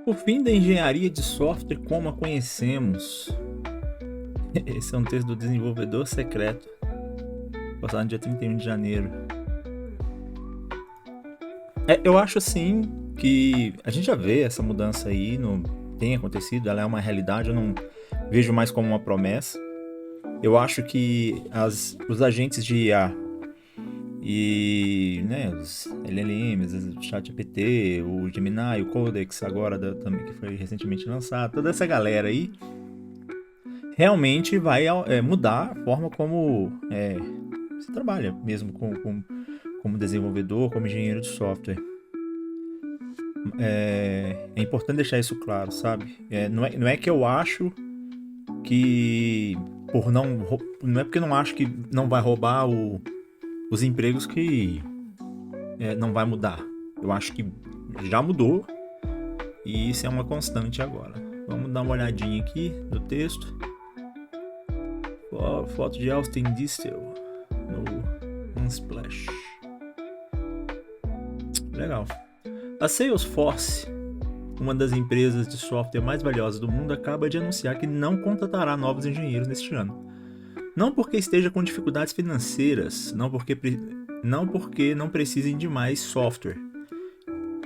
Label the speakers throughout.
Speaker 1: O fim da engenharia de software como a conhecemos. Esse é um texto do Desenvolvedor Secreto, postado no dia 31 de janeiro. Eu acho assim que a gente já vê essa mudança aí, tem acontecido, ela é uma realidade, eu não vejo mais como uma promessa. Eu acho que os agentes de IA e os LLMs, o ChatGPT, o Gemini, o Codex agora também, que foi recentemente lançado, toda essa galera aí realmente vai mudar a forma como se trabalha mesmo como desenvolvedor, como engenheiro de software. É importante deixar isso claro, sabe? Não é que eu acho que não é porque eu não acho que não vai roubar os empregos que não vai mudar. Eu acho que já mudou e isso é uma constante agora. Vamos dar uma olhadinha aqui no texto. Foto de Austin Distel no Unsplash. Legal. A Salesforce, uma das empresas de software mais valiosas do mundo, acaba de anunciar que não contratará novos engenheiros neste ano. Não porque esteja com dificuldades financeiras, não porque não precisem de mais software.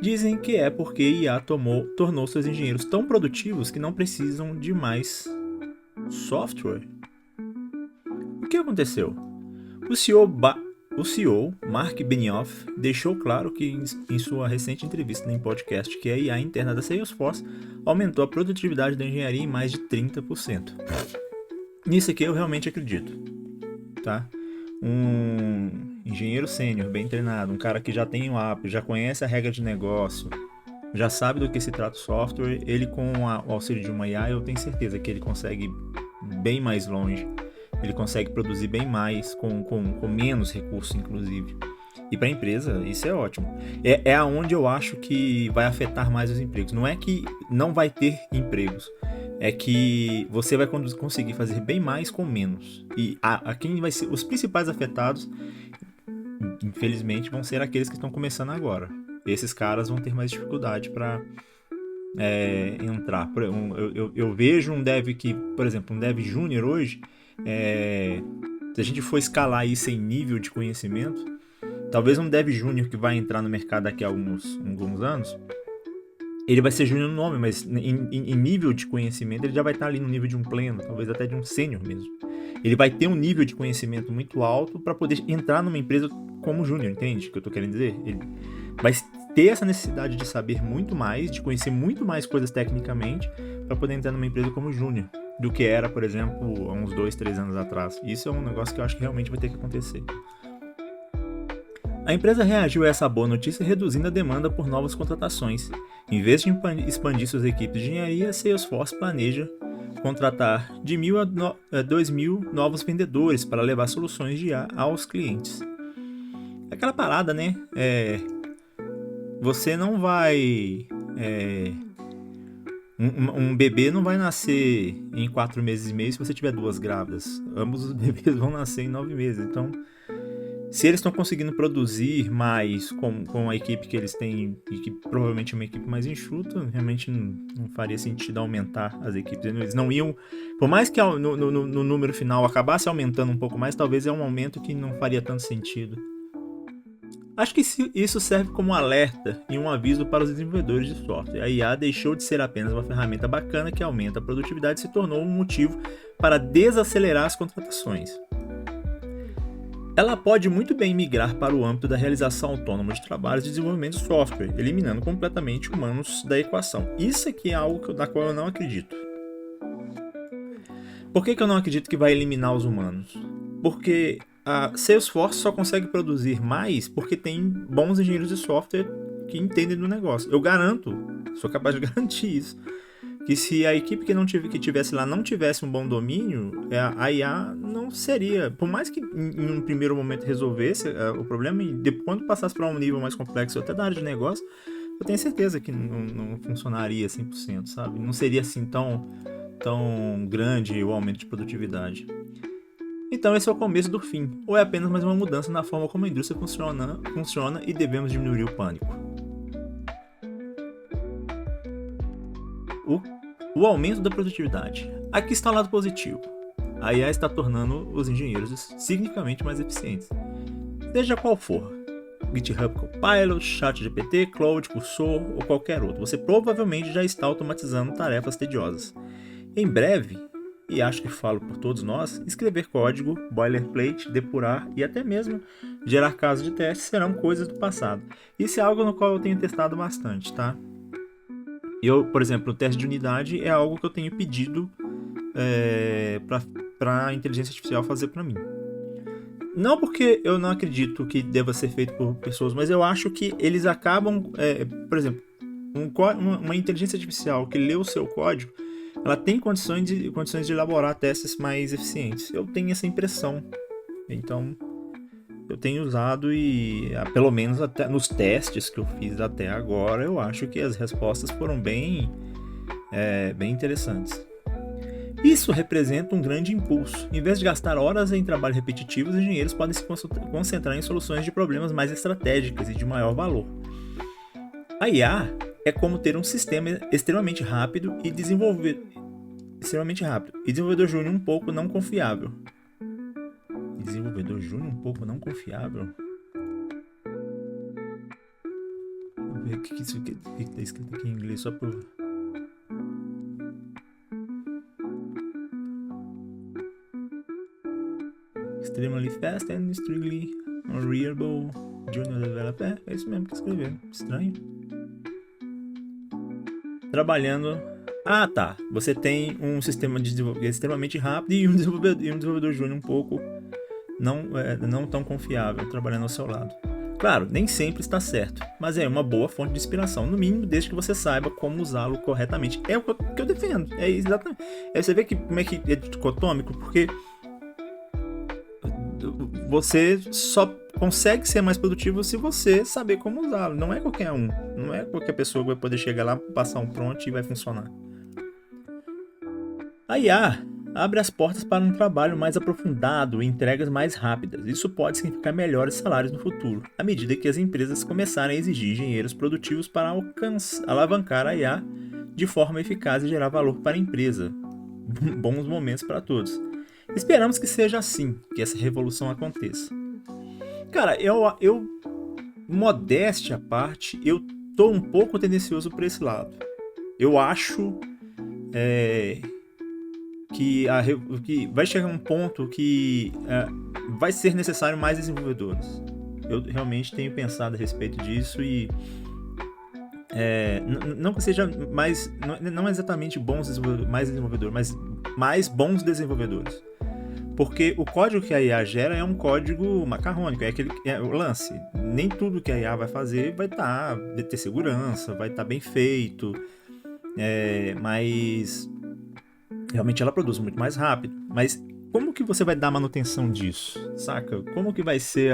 Speaker 1: Dizem que é porque IA tornou seus engenheiros tão produtivos que não precisam de mais software. O que aconteceu? O CEO Mark Benioff deixou claro que em sua recente entrevista em podcast que a IA interna da Salesforce aumentou a produtividade da engenharia em mais de 30%. Nisso aqui eu realmente acredito, tá? Um engenheiro sênior bem treinado, um cara que já tem o app, já conhece a regra de negócio, já sabe do que se trata o software, ele com o auxílio de uma IA, eu tenho certeza que ele consegue bem mais longe. Ele consegue produzir bem mais, com menos recursos, inclusive. E para a empresa, isso é ótimo. É aonde eu acho que vai afetar mais os empregos. Não é que não vai ter empregos. É que você vai conseguir fazer bem mais com menos. E quem vai ser os principais afetados, infelizmente, vão ser aqueles que estão começando agora. Esses caras vão ter mais dificuldade para entrar. Eu vejo um dev que, por exemplo, um dev júnior hoje, se a gente for escalar isso em nível de conhecimento, talvez um dev júnior que vai entrar no mercado daqui a alguns anos, ele vai ser júnior no nome, mas em nível de conhecimento ele já vai estar ali no nível de um pleno, talvez até de um sênior mesmo. Ele vai ter um nível de conhecimento muito alto para poder entrar numa empresa como júnior, entende o que eu estou querendo dizer? Ele vai ter essa necessidade de saber muito mais, de conhecer muito mais coisas tecnicamente para poder entrar numa empresa como júnior do que era, por exemplo, há uns 2, 3 anos atrás. Isso é um negócio que eu acho que realmente vai ter que acontecer. A empresa reagiu a essa boa notícia reduzindo a demanda por novas contratações. Em vez de expandir suas equipes de engenharia, a Salesforce planeja contratar de 1.000 a 2.000 novos vendedores para levar soluções de IA aos clientes. Aquela parada, né? Você não vai... Um bebê não vai nascer em 4 meses e meio se você tiver 2 grávidas. Ambos os bebês vão nascer em 9 meses. Então, se eles estão conseguindo produzir mais com a equipe que eles têm, e que provavelmente é uma equipe mais enxuta, realmente não faria sentido aumentar as equipes. Eles não iam... Por mais que no número final acabasse aumentando um pouco mais, talvez é um aumento que não faria tanto sentido. Acho que isso serve como um alerta e um aviso para os desenvolvedores de software. A IA deixou de ser apenas uma ferramenta bacana que aumenta a produtividade e se tornou um motivo para desacelerar as contratações. Ela pode muito bem migrar para o âmbito da realização autônoma de trabalhos de desenvolvimento de software, eliminando completamente humanos da equação. Isso aqui é algo na qual eu não acredito. Por que eu não acredito que vai eliminar os humanos? Porque a Salesforce só consegue produzir mais porque tem bons engenheiros de software que entendem do negócio. Eu garanto, sou capaz de garantir isso, que se a equipe que tivesse lá não tivesse um bom domínio, a IA não seria, por mais que em um primeiro momento resolvesse o problema, e depois, quando passasse para um nível mais complexo, até da área de negócio, eu tenho certeza que não funcionaria 100%, sabe? Não seria assim tão grande o aumento de produtividade. Então esse é o começo do fim, ou é apenas mais uma mudança na forma como a indústria funciona e devemos diminuir o pânico. o aumento da produtividade. Aqui está o lado positivo. A IA está tornando os engenheiros significativamente mais eficientes. Seja qual for, GitHub Copilot, ChatGPT, Claude, Cursor ou qualquer outro, você provavelmente já está automatizando tarefas tediosas. Em breve, e acho que falo por todos nós, escrever código, boilerplate, depurar e até mesmo gerar casos de teste serão coisas do passado. Isso é algo no qual eu tenho testado bastante, tá? Eu, por exemplo, o teste de unidade é algo que eu tenho pedido para a inteligência artificial fazer para mim. Não porque eu não acredito que deva ser feito por pessoas, mas eu acho que eles acabam, por exemplo, uma inteligência artificial que lê o seu código, ela tem condições de elaborar testes mais eficientes. Eu tenho essa impressão. Então, eu tenho usado e, pelo menos até nos testes que eu fiz até agora, eu acho que as respostas foram bem interessantes. Isso representa um grande impulso. Em vez de gastar horas em trabalho repetitivo, os engenheiros podem se concentrar em soluções de problemas mais estratégicas e de maior valor. A IA é como ter um sistema extremamente rápido e desenvolvedor júnior um pouco não confiável. Desenvolvedor júnior um pouco não confiável? Vou ver o que está escrito aqui em inglês só para extremely fast and extremely unreliable junior developer. É isso mesmo que escreveram. Estranho. Trabalhando. Ah, tá. Você tem um sistema de desenvolvimento extremamente rápido e um desenvolvedor júnior um pouco não tão confiável trabalhando ao seu lado. Claro, nem sempre está certo, mas é uma boa fonte de inspiração, no mínimo, desde que você saiba como usá-lo corretamente. É o que eu defendo. É exatamente. Você vê como é que é dicotômico, porque você só consegue ser mais produtivo se você saber como usá-lo. Não é qualquer um. Não é qualquer pessoa que vai poder chegar lá, passar um prompt e vai funcionar. A IA abre as portas para um trabalho mais aprofundado e entregas mais rápidas. Isso pode significar melhores salários no futuro, à medida que as empresas começarem a exigir engenheiros produtivos para alavancar a IA de forma eficaz e gerar valor para a empresa. Bons momentos para todos. Esperamos que seja assim, que essa revolução aconteça. Cara, eu modéstia à parte, eu tô um pouco tendencioso para esse lado. Eu acho que vai chegar um ponto que vai ser necessário mais desenvolvedores. Eu realmente tenho pensado a respeito disso e não que seja mais, não exatamente mais desenvolvedores, mas mais bons desenvolvedores. Porque o código que a IA gera é um código macarrônico, é o lance. Nem tudo que a IA vai fazer vai ter segurança, vai estar bem feito, mas realmente ela produz muito mais rápido. Mas como que você vai dar manutenção disso, saca? Como que vai ser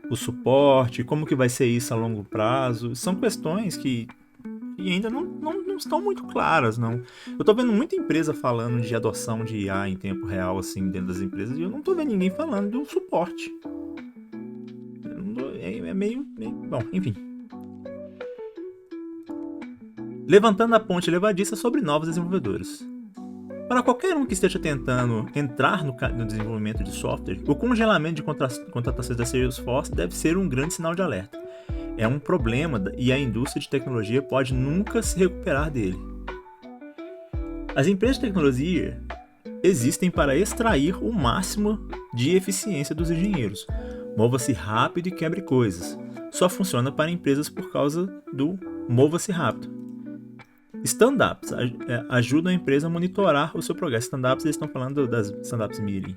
Speaker 1: o suporte, como que vai ser isso a longo prazo? São questões que ainda não estão muito claras, não. Eu tô vendo muita empresa falando de adoção de IA em tempo real, assim, dentro das empresas, e eu não tô vendo ninguém falando do suporte. É meio... Bom, enfim. Levantando a ponte levadiça sobre novos desenvolvedores. Para qualquer um que esteja tentando entrar no desenvolvimento de software, o congelamento de contratações da Salesforce deve ser um grande sinal de alerta. É um problema e a indústria de tecnologia pode nunca se recuperar dele. As empresas de tecnologia existem para extrair o máximo de eficiência dos engenheiros. Mova-se rápido e quebre coisas. Só funciona para empresas por causa do mova-se rápido. Stand-ups ajudam a empresa a monitorar o seu progresso. Stand-ups, eles estão falando das stand-ups meeting.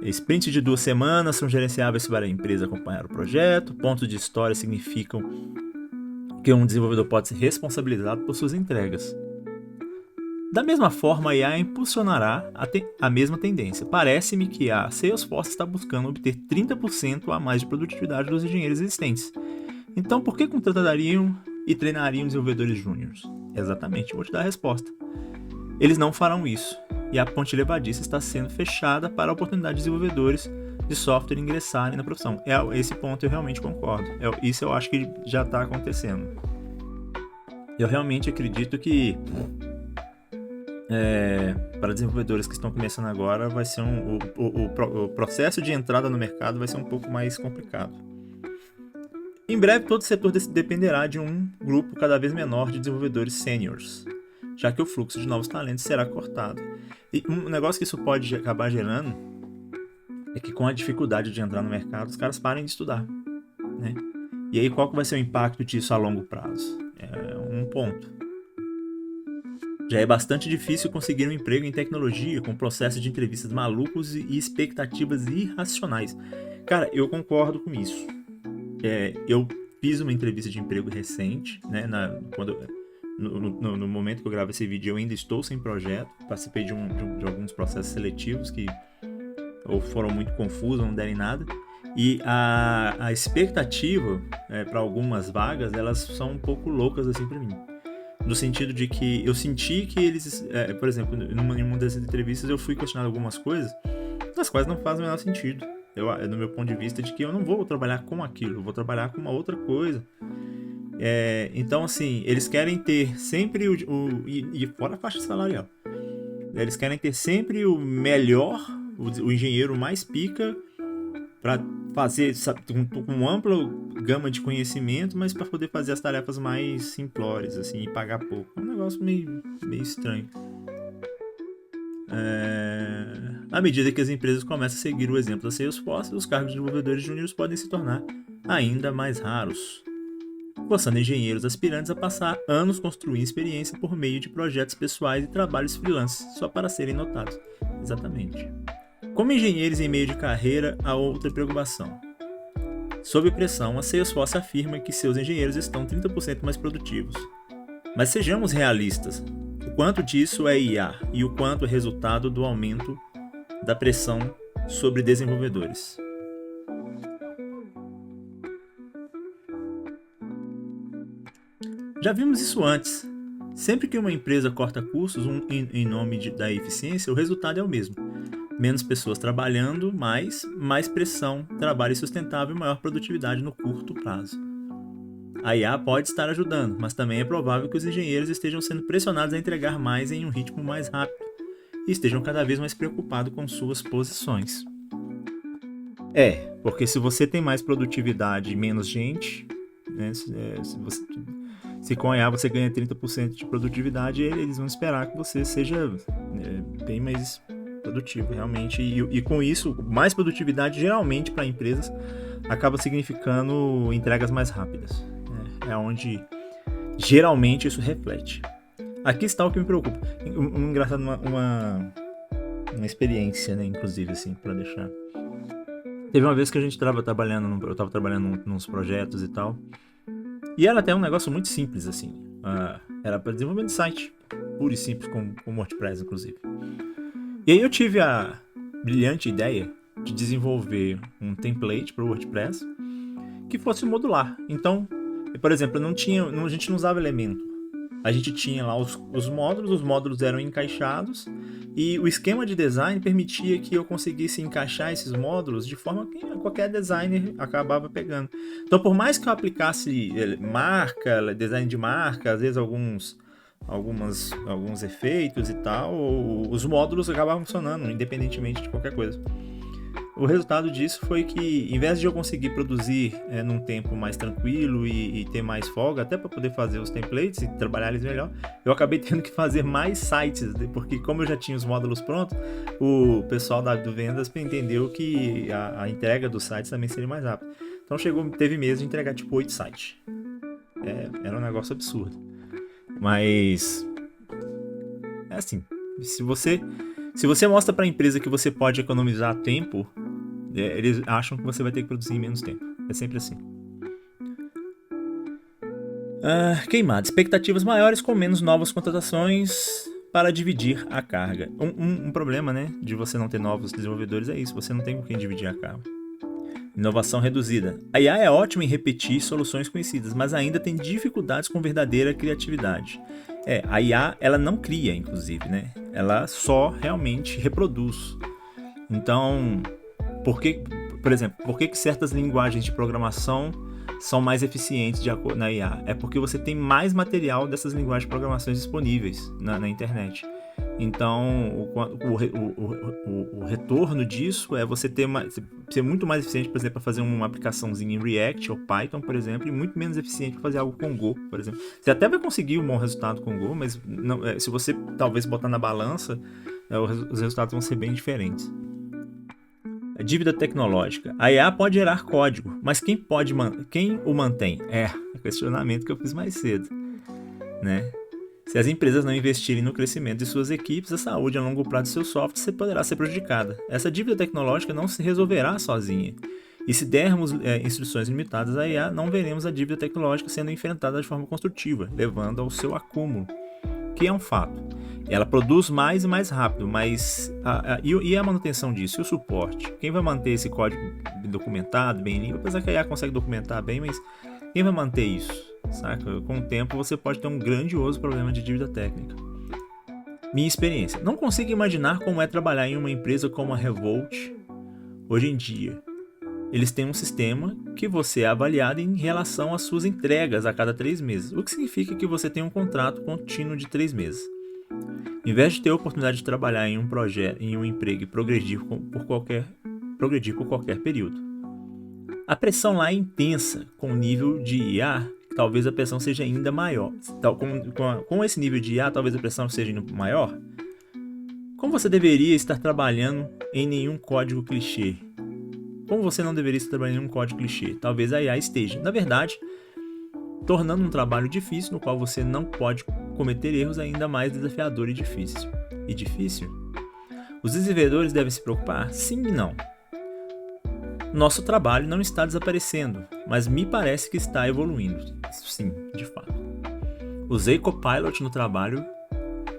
Speaker 1: Sprints de 2 semanas são gerenciáveis para a empresa acompanhar o projeto. Pontos de história significam que um desenvolvedor pode ser responsabilizado por suas entregas. Da mesma forma, a IA impulsionará a mesma tendência. Parece-me que a Salesforce está buscando obter 30% a mais de produtividade dos engenheiros existentes. Então, por que contratariam e treinariam desenvolvedores júniores? Exatamente, vou te dar a resposta. Eles não farão isso. E a ponte levadiça está sendo fechada para a oportunidade de desenvolvedores de software ingressarem na profissão. Esse ponto eu realmente concordo. Isso eu acho que já está acontecendo. eu realmente acredito que para desenvolvedores que estão começando agora, vai ser o processo de entrada no mercado vai ser um pouco mais complicado. Em breve, todo o setor dependerá de um grupo cada vez menor de desenvolvedores sêniors, já que o fluxo de novos talentos será cortado. E um negócio que isso pode acabar gerando é que, com a dificuldade de entrar no mercado, os caras parem de estudar, né? E aí, qual que vai ser o impacto disso a longo prazo? É um ponto. Já é bastante difícil conseguir um emprego em tecnologia com processos de entrevistas malucos e expectativas irracionais. Cara, eu concordo com isso. Eu fiz uma entrevista de emprego recente, né? No momento que eu gravo esse vídeo, eu ainda estou sem projeto. Participei de alguns processos seletivos que ou foram muito confusos, não deram em nada. E a expectativa para algumas vagas, elas são um pouco loucas assim para mim. No sentido de que eu senti que eles, por exemplo, em uma dessas entrevistas eu fui questionado algumas coisas, das quais não fazem o menor sentido. No meu ponto de vista, de que eu não vou trabalhar com aquilo, eu vou trabalhar com uma outra coisa. Então, assim, eles querem ter sempre e fora a faixa salarial, eles querem ter sempre o melhor, o engenheiro mais pica, para fazer, sabe, com uma ampla gama de conhecimento, mas para poder fazer as tarefas mais simplórias, assim, e pagar pouco. É um negócio meio estranho. À medida que as empresas começam a seguir o exemplo da Salesforce, os cargos de desenvolvedores júniores podem se tornar ainda mais raros, forçando engenheiros aspirantes a passar anos construindo experiência por meio de projetos pessoais e trabalhos freelance, só para serem notados. Exatamente. Como engenheiros em meio de carreira, há outra preocupação. Sob pressão, a Salesforce afirma que seus engenheiros estão 30% mais produtivos. Mas sejamos realistas. O quanto disso é IA e o quanto é resultado do aumento da pressão sobre desenvolvedores? Já vimos isso antes. Sempre que uma empresa corta custos em nome da eficiência, o resultado é o mesmo. Menos pessoas trabalhando, mais pressão, trabalho insustentável e maior produtividade no curto prazo. A IA pode estar ajudando, mas também é provável que os engenheiros estejam sendo pressionados a entregar mais em um ritmo mais rápido e estejam cada vez mais preocupados com suas posições. Porque se você tem mais produtividade e menos gente, né, se com a IA você ganha 30% de produtividade, eles vão esperar que você seja bem mais produtivo, realmente. E com isso, mais produtividade, geralmente, para empresas, acaba significando entregas mais rápidas. É onde, geralmente, isso reflete. Aqui está o que me preocupa. Engraçado, uma experiência, né, inclusive, assim, para deixar. Teve uma vez que a gente eu estava trabalhando nos projetos e tal, e era até um negócio muito simples, assim. Era para desenvolvimento de site, puro e simples, com WordPress, inclusive. E aí eu tive a brilhante ideia de desenvolver um template para o WordPress que fosse modular. Então, por exemplo, a gente não usava elemento. A gente tinha lá os módulos eram encaixados e o esquema de design permitia que eu conseguisse encaixar esses módulos de forma que qualquer designer acabava pegando. Então, por mais que eu aplicasse design de marca, às vezes alguns efeitos e tal, os módulos acabavam funcionando, independentemente de qualquer coisa. O resultado disso foi que, em vez de eu conseguir produzir num tempo mais tranquilo e ter mais folga, até para poder fazer os templates e trabalhar eles melhor, eu acabei tendo que fazer mais sites, porque como eu já tinha os módulos prontos, o pessoal do vendas entendeu que a entrega dos sites também seria mais rápida. Então teve meses de entregar tipo 8 sites. Era um negócio absurdo. Mas é assim, se você mostra para a empresa que você pode economizar tempo, eles acham que você vai ter que produzir em menos tempo. É sempre assim. Queimado. Expectativas maiores com menos novas contratações para dividir a carga. Um problema, né, de você não ter novos desenvolvedores é isso. Você não tem com quem dividir a carga. Inovação reduzida. A IA é ótima em repetir soluções conhecidas, mas ainda tem dificuldades com verdadeira criatividade. A IA, ela não cria, inclusive, né? Ela só realmente reproduz. Então, por que certas linguagens de programação são mais eficientes na IA. É porque você tem mais material dessas linguagens de programação disponíveis na internet. Então, o retorno disso é você ser muito mais eficiente, por exemplo, para fazer uma aplicaçãozinha em React ou Python, por exemplo, e muito menos eficiente para fazer algo com Go, por exemplo. Você até vai conseguir um bom resultado com Go, mas não, se você talvez botar na balança, os resultados vão ser bem diferentes. A dívida tecnológica. A IA pode gerar código, mas quem o mantém? É o questionamento que eu fiz mais cedo, né? Se as empresas não investirem no crescimento de suas equipes, a saúde a longo prazo de seus softwares poderá ser prejudicada. Essa dívida tecnológica não se resolverá sozinha. E se dermos instruções limitadas à IA, não veremos a dívida tecnológica sendo enfrentada de forma construtiva, levando ao seu acúmulo, que é um fato. Ela produz mais e mais rápido, mas e a manutenção disso? E o suporte? Quem vai manter esse código documentado, bem limpo? Apesar que a IA consegue documentar bem, mas quem vai manter isso? Saca? Com o tempo você pode ter um grandioso problema de dívida técnica. Minha experiência. Não consigo imaginar como é trabalhar em uma empresa como a Revolt hoje em dia. Eles têm um sistema que você é avaliado em relação às suas entregas a cada 3 meses, o que significa que você tem um contrato contínuo de 3 meses. Em vez de ter a oportunidade de trabalhar em um projeto, em um emprego e progredir por qualquer período. A pressão lá é intensa, com o nível de IA. Talvez a pressão seja ainda maior. Com esse nível de IA, talvez a pressão seja ainda maior. Como você deveria estar trabalhando em nenhum código clichê? Como você não deveria estar trabalhando em nenhum código clichê? Talvez a IA esteja, na verdade, tornando um trabalho difícil, no qual você não pode cometer erros, ainda mais desafiador e difícil. E difícil? Os desenvolvedores devem se preocupar? Sim e não. Nosso trabalho não está desaparecendo, mas me parece que está evoluindo. Sim, de fato. Usei Copilot no trabalho,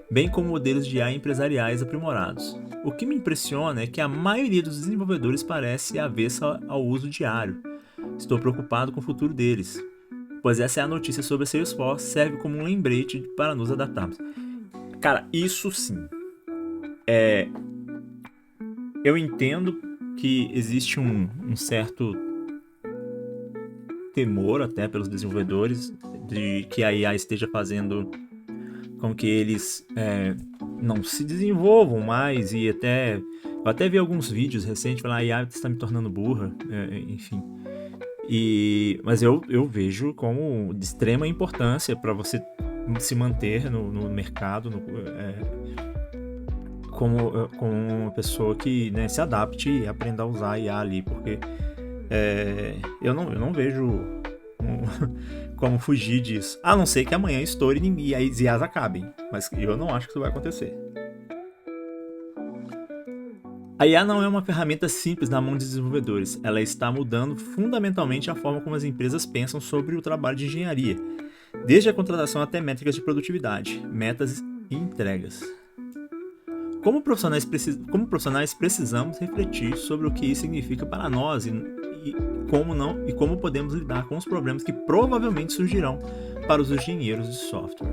Speaker 1: bem como modelos de IA empresariais aprimorados. O que me impressiona é que a maioria dos desenvolvedores parece avessa ao uso diário. Estou preocupado com o futuro deles, pois essa é a notícia sobre a Salesforce, serve como um lembrete para nos adaptarmos. Cara, isso sim. Eu entendo que existe um certo temor até pelos desenvolvedores de que a IA esteja fazendo com que eles não se desenvolvam mais, e eu até vi alguns vídeos recentes falando a IA está me tornando burra, enfim. Mas eu vejo como de extrema importância para você se manter no mercado, como uma pessoa que, né, se adapte e aprenda a usar a IA ali, porque eu não vejo como fugir disso, a não ser que amanhã estoure e as IAs acabem, mas eu não acho que isso vai acontecer. A IA não é uma ferramenta simples na mão de desenvolvedores, ela está mudando fundamentalmente a forma como as empresas pensam sobre o trabalho de engenharia, desde a contratação até métricas de produtividade, metas e entregas. Como profissionais precisamos refletir sobre o que isso significa para nós e como podemos lidar com os problemas que provavelmente surgirão para os engenheiros de software.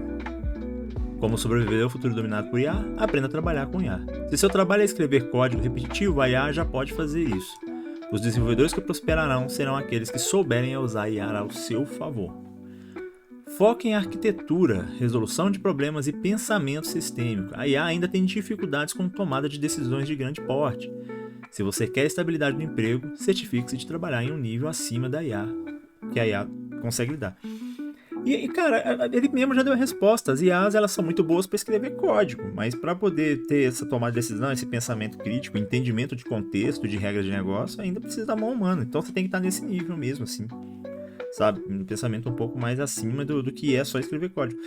Speaker 1: Como sobreviver ao futuro dominado por IA? Aprenda a trabalhar com IA. Se seu trabalho é escrever código repetitivo, a IA já pode fazer isso. Os desenvolvedores que prosperarão serão aqueles que souberem usar a IA ao seu favor. Foque em arquitetura, resolução de problemas e pensamento sistêmico. A IA ainda tem dificuldades com tomada de decisões de grande porte. Se você quer estabilidade no emprego, certifique-se de trabalhar em um nível acima da IA, que a IA consegue lidar. E cara, ele mesmo já deu a resposta. As IAs, elas são muito boas para escrever código, mas para poder ter essa tomada de decisão, esse pensamento crítico, entendimento de contexto, de regras de negócio, ainda precisa da mão humana. Então você tem que estar nesse nível mesmo, assim. Sabe? Um pensamento um pouco mais acima do que é só escrever código.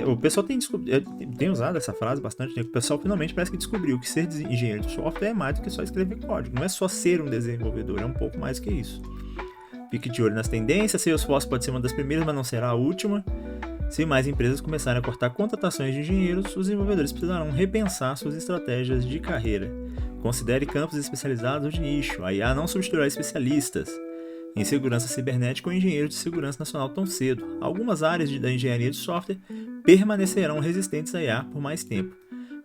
Speaker 1: O pessoal tem usado essa frase bastante, né? O pessoal finalmente parece que descobriu que ser engenheiro de software é mais do que só escrever código. Não é só ser um desenvolvedor, é um pouco mais que isso. Fique de olho nas tendências, Salesforce pode ser uma das primeiras, mas não será a última. Se mais empresas começarem a cortar contratações de engenheiros, os desenvolvedores precisarão repensar suas estratégias de carreira. Considere campos especializados de nicho. A IA não substituirá especialistas em segurança cibernética ou engenheiros de segurança nacional tão cedo. Algumas áreas da engenharia de software permanecerão resistentes à IA por mais tempo.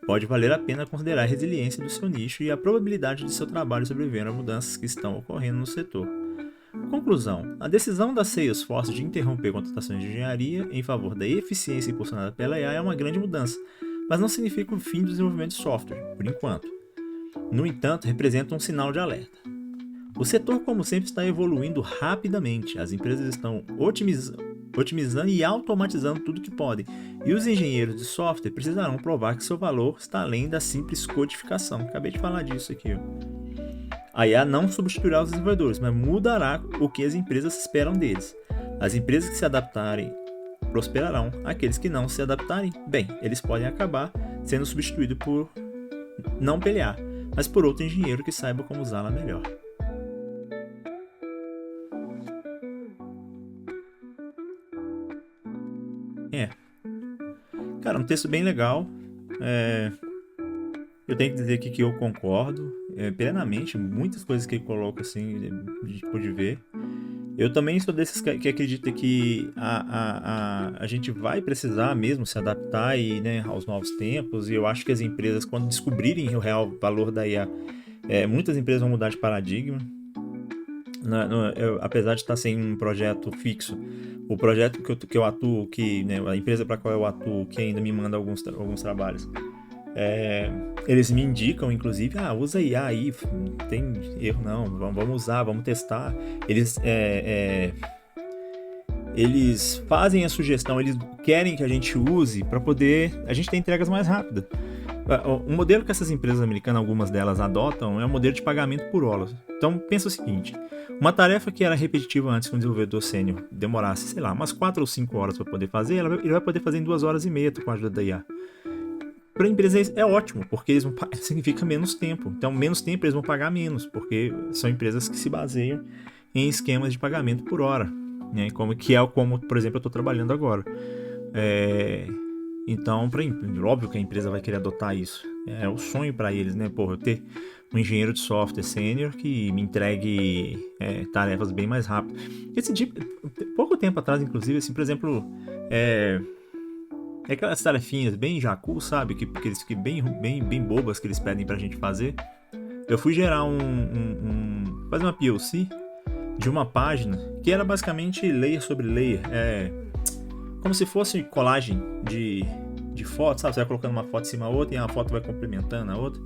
Speaker 1: Pode valer a pena considerar a resiliência do seu nicho e a probabilidade de seu trabalho sobreviver a mudanças que estão ocorrendo no setor. Conclusão: a decisão da Salesforce de interromper contratações de engenharia em favor da eficiência impulsionada pela AI é uma grande mudança, mas não significa o fim do desenvolvimento de software, por enquanto. No entanto, representa um sinal de alerta. O setor, como sempre, está evoluindo rapidamente. As empresas estão otimizando e automatizando tudo que podem, e os engenheiros de software precisarão provar que seu valor está além da simples codificação. Acabei de falar disso aqui. A IA não substituirá os desenvolvedores, mas mudará o que as empresas esperam deles. As empresas que se adaptarem prosperarão. Aqueles que não se adaptarem, bem, eles podem acabar sendo substituídos por não pelear, mas por outro engenheiro que saiba como usá-la melhor. Cara, um texto bem legal. Eu tenho que dizer aqui que eu concordo plenamente. Muitas coisas que ele coloca assim, a gente pode ver. Eu também sou desses que acredita que a gente vai precisar mesmo se adaptar e, né, aos novos tempos. E eu acho que as empresas, quando descobrirem o real valor da IA, muitas empresas vão mudar de paradigma. Apesar de estar sem um projeto fixo, o projeto que eu atuo, né, a empresa para a qual eu atuo, que ainda me manda alguns trabalhos, eles me indicam, inclusive, usa IA aí, não tem erro não, vamos usar, vamos testar. Eles fazem a sugestão, eles querem que a gente use para poder a gente ter entregas mais rápidas. O modelo que essas empresas americanas, algumas delas adotam, é um modelo de pagamento por hora. Então pensa o seguinte: uma tarefa que era repetitiva antes que um desenvolvedor sênior demorasse, sei lá, umas 4 ou 5 horas para poder fazer, ele vai poder fazer em 2 horas e meia com a ajuda da IA. Para a empresa é ótimo, porque significa menos tempo. Então, menos tempo eles vão pagar menos, porque são empresas que se baseiam em esquemas de pagamento por hora, né? Como, por exemplo, eu estou trabalhando agora. Então, óbvio que a empresa vai querer adotar isso. É o sonho para eles, né? Eu ter um engenheiro de software sênior que me entregue tarefas bem mais rápido. Pouco tempo atrás, inclusive, assim, por exemplo, aquelas tarefinhas bem jacu, sabe? Que bem bobas que eles pedem pra gente fazer. Eu fui gerar fazer uma POC de uma página que era basicamente layer sobre layer. Como se fosse colagem de fotos, sabe? Você vai colocando uma foto em cima da outra e a foto vai complementando a outra.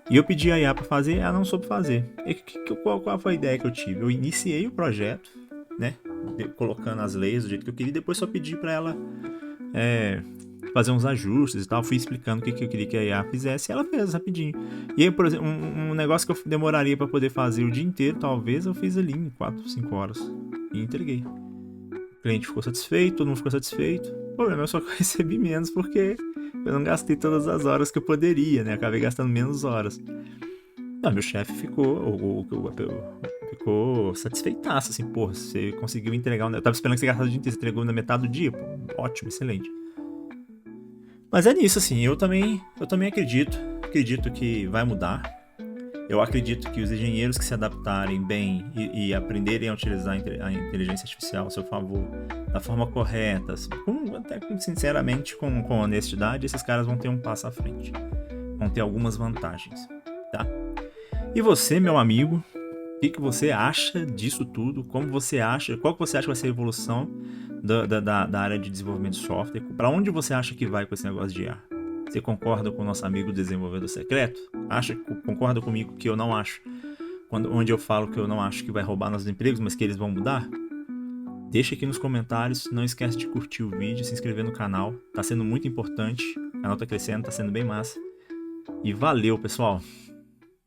Speaker 1: E eu pedi a IA para fazer, ela não soube fazer. E qual foi a ideia que eu tive? Eu iniciei o projeto, né? Colocando as layers do jeito que eu queria, e depois só pedi para ela fazer uns ajustes e tal. Fui explicando o que eu queria que a IA fizesse e ela fez rapidinho. E aí, por exemplo, um negócio que eu demoraria para poder fazer o dia inteiro, talvez, eu fiz ali em 4, 5 horas e entreguei. O cliente ficou satisfeito, todo mundo ficou satisfeito. O problema é só que eu recebi menos porque eu não gastei todas as horas que eu poderia, né? Acabei gastando menos horas. Não, meu chefe ficou satisfeitaço, assim, porra, você conseguiu entregar eu tava esperando que você gastasse o dia inteiro, você entregou na metade do dia, pô, ótimo, excelente. Mas é nisso, assim, eu também acredito que vai mudar. Eu acredito que os engenheiros que se adaptarem bem e aprenderem a utilizar a inteligência artificial a seu favor, da forma correta, sinceramente, com honestidade, esses caras vão ter um passo à frente. Vão ter algumas vantagens, tá? E você, meu amigo, o que você acha disso tudo? Qual que você acha que vai ser a evolução da área de desenvolvimento de software? Para onde você acha que vai com esse negócio de IA? Você concorda com o nosso amigo desenvolvedor secreto? Concorda comigo que eu não acho, onde eu falo que eu não acho que vai roubar nossos empregos, mas que eles vão mudar? Deixa aqui nos comentários, não esquece de curtir o vídeo, se inscrever no canal, tá sendo muito importante, o canal tá crescendo, tá sendo bem massa. E valeu, pessoal!